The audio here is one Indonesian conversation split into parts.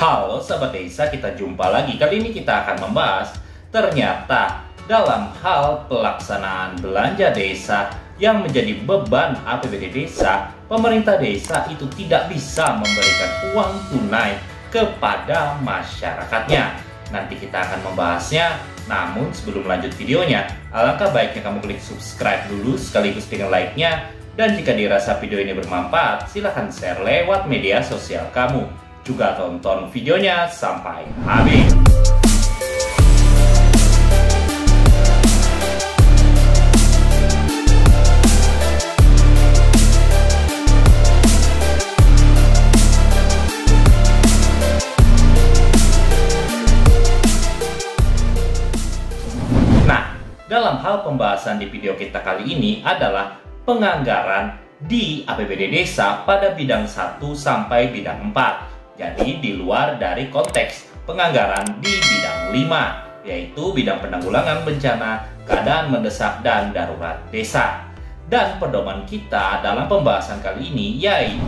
Halo sahabat desa, kita jumpa lagi. Kali ini kita akan membahas ternyata dalam hal pelaksanaan belanja desa yang menjadi beban APBD desa, pemerintah desa itu tidak bisa memberikan uang tunai kepada masyarakatnya. Nanti kita akan membahasnya. Namun sebelum lanjut videonya, alangkah baiknya kamu klik subscribe dulu sekaligus dengan like-nya. Dan jika dirasa video ini bermanfaat, silahkan share lewat media sosial kamu. Juga tonton videonya sampai habis. Nah, dalam hal pembahasan di video kita kali ini adalah penganggaran di APBD desa pada bidang 1 sampai bidang 4. Jadi di luar dari konteks penganggaran di bidang 5, yaitu bidang penanggulangan bencana, keadaan mendesak, dan darurat desa. Dan pedoman kita dalam pembahasan kali ini yaitu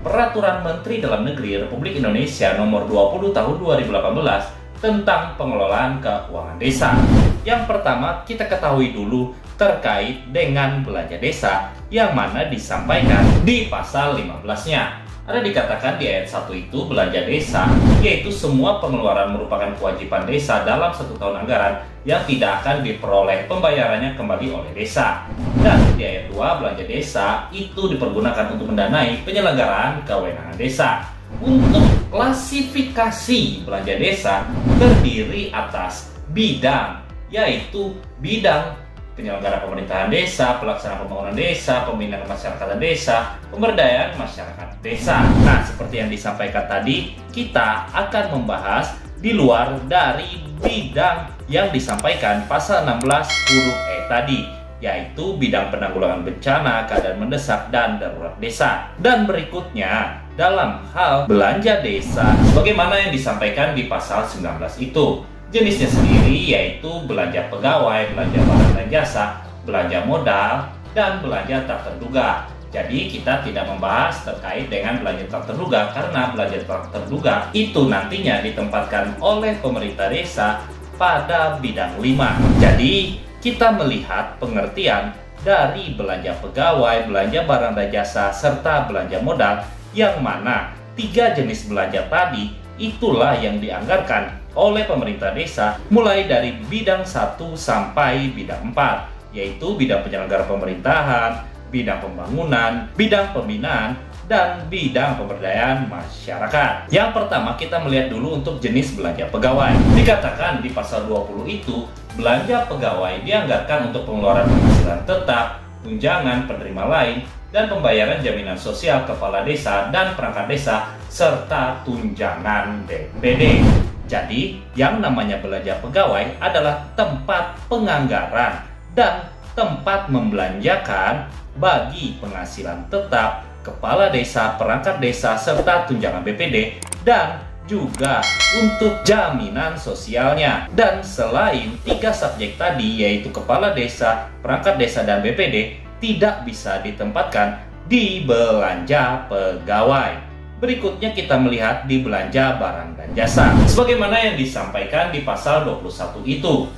Peraturan Menteri Dalam Negeri Republik Indonesia Nomor 20 Tahun 2018 tentang pengelolaan keuangan desa. Yang pertama kita ketahui dulu terkait dengan belanja desa yang mana disampaikan di pasal 15-nya. Ada dikatakan di ayat 1 itu belanja desa yaitu semua pengeluaran merupakan kewajiban desa dalam 1 tahun anggaran yang tidak akan diperoleh pembayarannya kembali oleh desa. Dan di ayat 2 belanja desa itu dipergunakan untuk mendanai penyelenggaraan kewenangan desa. Untuk klasifikasi belanja desa terdiri atas bidang, yaitu bidang penyelenggara pemerintahan desa, pelaksanaan pembangunan desa, pembinaan masyarakatan desa, pemberdayaan masyarakat desa. Nah, seperti yang disampaikan tadi, kita akan membahas di luar dari bidang yang disampaikan pasal 16 huruf E tadi, yaitu bidang penanggulangan bencana, keadaan mendesak, dan darurat desa. Dan berikutnya, dalam hal belanja desa, sebagaimana yang disampaikan di pasal 19 itu. Jenisnya sendiri yaitu belanja pegawai, belanja barang dan jasa, belanja modal, dan belanja tak terduga. Jadi kita tidak membahas terkait dengan belanja tak terduga karena belanja tak terduga itu nantinya ditempatkan oleh pemerintah desa pada bidang 5. Jadi kita melihat pengertian dari belanja pegawai, belanja barang dan jasa, serta belanja modal yang mana 3 jenis belanja tadi itulah yang dianggarkan oleh pemerintah desa mulai dari bidang 1 sampai bidang 4, yaitu bidang penyelenggara pemerintahan, bidang pembangunan, bidang pembinaan, dan bidang pemberdayaan masyarakat. Yang pertama kita melihat dulu untuk jenis belanja pegawai. Dikatakan di pasal 20 itu belanja pegawai dianggarkan untuk pengeluaran penghasilan tetap, tunjangan penerima lain, dan pembayaran jaminan sosial kepala desa dan perangkat desa serta tunjangan DPD. Jadi, yang namanya belanja pegawai adalah tempat penganggaran dan tempat membelanjakan bagi penghasilan tetap, kepala desa, perangkat desa, serta tunjangan BPD, dan juga untuk jaminan sosialnya. Dan selain 3 subjek tadi, yaitu kepala desa, perangkat desa, dan BPD, tidak bisa ditempatkan di belanja pegawai. Berikutnya kita melihat di belanja barang dan jasa. Sebagaimana yang disampaikan di pasal 21 itu,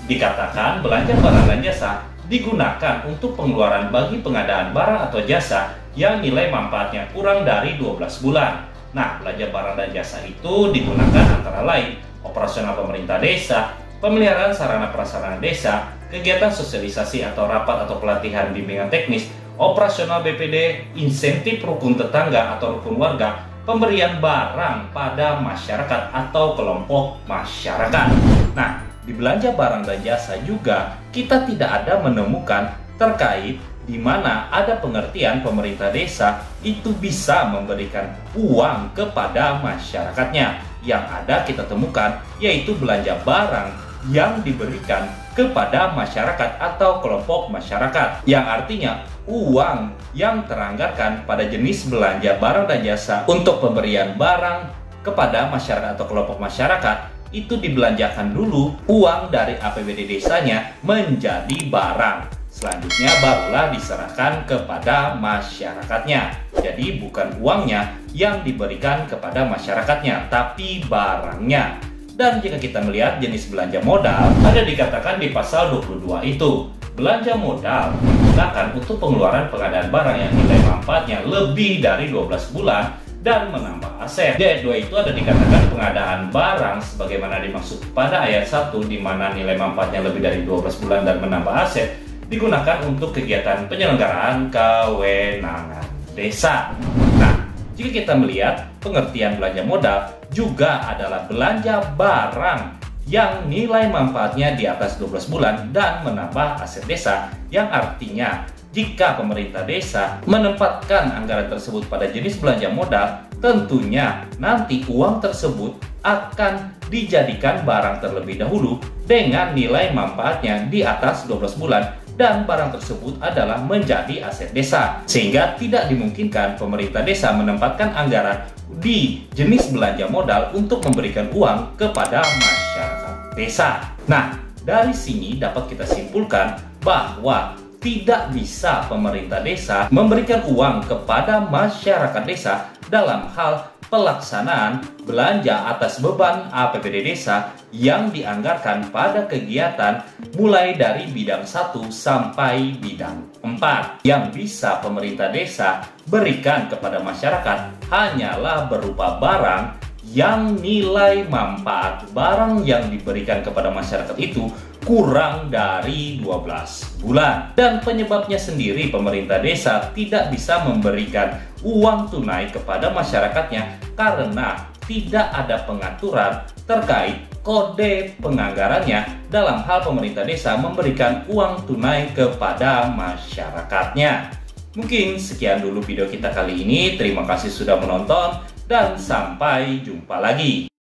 dikatakan belanja barang dan jasa digunakan untuk pengeluaran bagi pengadaan barang atau jasa yang nilai manfaatnya kurang dari 12 bulan. Nah, belanja barang dan jasa itu digunakan antara lain operasional pemerintah desa, pemeliharaan sarana prasarana desa, kegiatan sosialisasi atau rapat atau pelatihan bimbingan teknis, operasional BPD, insentif rukun tetangga atau rukun warga, pemberian barang pada masyarakat atau kelompok masyarakat. Nah, di belanja barang dan jasa juga kita tidak ada menemukan terkait di mana ada pengertian pemerintah desa itu bisa memberikan uang kepada masyarakatnya. Yang ada kita temukan yaitu belanja barang yang diberikan kepada masyarakat atau kelompok masyarakat, yang artinya uang yang teranggarkan pada jenis belanja barang dan jasa untuk pemberian barang kepada masyarakat atau kelompok masyarakat itu dibelanjakan dulu uang dari APBD desanya menjadi barang. Selanjutnya barulah diserahkan kepada masyarakatnya. Jadi bukan uangnya yang diberikan kepada masyarakatnya, tapi barangnya. Dan jika kita melihat jenis belanja modal, ada dikatakan di pasal 22 itu, belanja modal digunakan untuk pengeluaran pengadaan barang yang nilai manfaatnya lebih dari 12 bulan dan menambah aset. Di ayat 2 itu ada dikatakan pengadaan barang sebagaimana dimaksud pada ayat 1, di mana nilai manfaatnya lebih dari 12 bulan dan menambah aset digunakan untuk kegiatan penyelenggaraan kewenangan desa. Nah, jika kita melihat pengertian belanja modal juga adalah belanja barang yang nilai manfaatnya di atas 12 bulan dan menambah aset desa, yang artinya jika pemerintah desa menempatkan anggaran tersebut pada jenis belanja modal, tentunya nanti uang tersebut akan dijadikan barang terlebih dahulu dengan nilai manfaatnya di atas 12 bulan dan barang tersebut adalah menjadi aset desa, sehingga tidak dimungkinkan pemerintah desa menempatkan anggaran di jenis belanja modal untuk memberikan uang kepada masyarakat desa. Nah, dari sini dapat kita simpulkan bahwa tidak bisa pemerintah desa memberikan uang kepada masyarakat desa dalam hal pelaksanaan belanja atas beban APBD desa yang dianggarkan pada kegiatan mulai dari bidang 1 sampai bidang 4. Yang bisa pemerintah desa berikan kepada masyarakat hanyalah berupa barang yang nilai manfaat barang yang diberikan kepada masyarakat itu kurang dari 12 bulan. Dan penyebabnya sendiri pemerintah desa tidak bisa memberikan uang tunai kepada masyarakatnya karena tidak ada pengaturan terkait kode penganggarannya dalam hal pemerintah desa memberikan uang tunai kepada masyarakatnya. Mungkin sekian dulu video kita kali ini. Terima kasih sudah menonton dan sampai jumpa lagi.